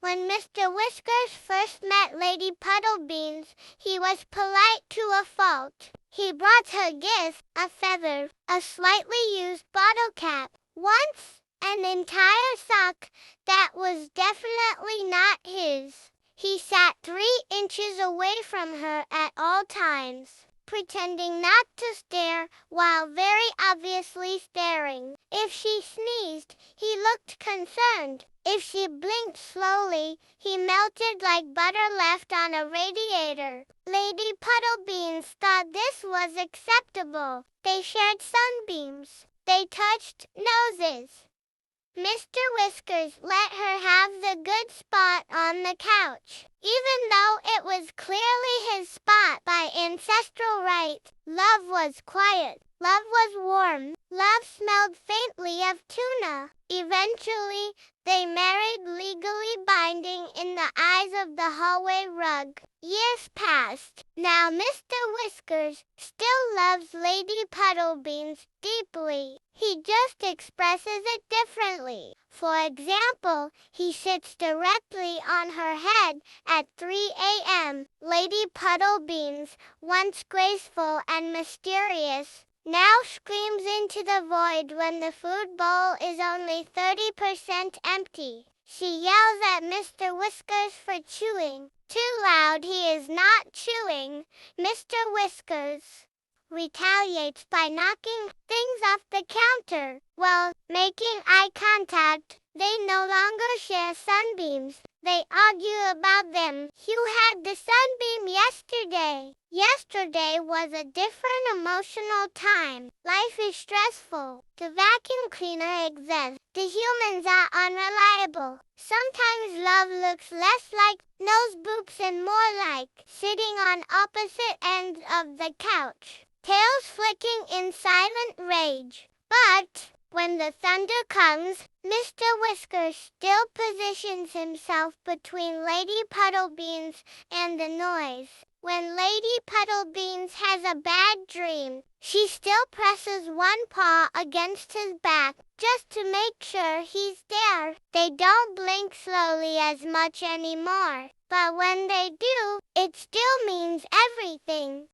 When Mr. Whiskers first met Lady Puddlebeans, he was polite to a fault. He brought her gifts, a feather, a slightly used bottle cap, once an entire sock that was definitely not his. He sat 3 inches away from her at all times, pretending not to stare, while very obviously staring. If she sneezed, he looked concerned. If she blinked slowly, he melted like butter left on a radiator. Lady Puddlebeans thought this was acceptable. They shared sunbeams. They touched noses. Mr. Whiskers let her have the good spot on the couch. Even though it was clearly his spot by ancestral right, love was quiet. Love was warm. Love smelled faintly of tuna. Eventually, they married, legally binding in the eyes of the hallway rug. Years passed. Now Mr. Whiskers still loves Lady Puddlebeans deeply. He just expresses it differently. For example, he sits directly on her head at 3 a.m. Lady Puddlebeans, once graceful and mysterious, now screams into the void when the food bowl is only 30% empty. She yells at Mr. Whiskers for chewing. Too loud, he is not chewing. Mr. Whiskers retaliates by knocking things off the counter. While making eye contact, they no longer share sunbeams. They argue about them. You had the sunbeam yesterday. Yesterday was a different emotional time. Life is stressful. The vacuum cleaner exists. The humans are unreliable. Sometimes love looks less like nose boops and more like sitting on opposite ends of the couch, tails flicking in silent rage. But when the thunder comes, Mr. Whiskers still positions himself between Lady Puddlebeans and the noise. When Lady Puddlebeans has a bad dream, she still presses one paw against his back just to make sure he's there. They don't blink slowly as much anymore, but when they do, it still means everything.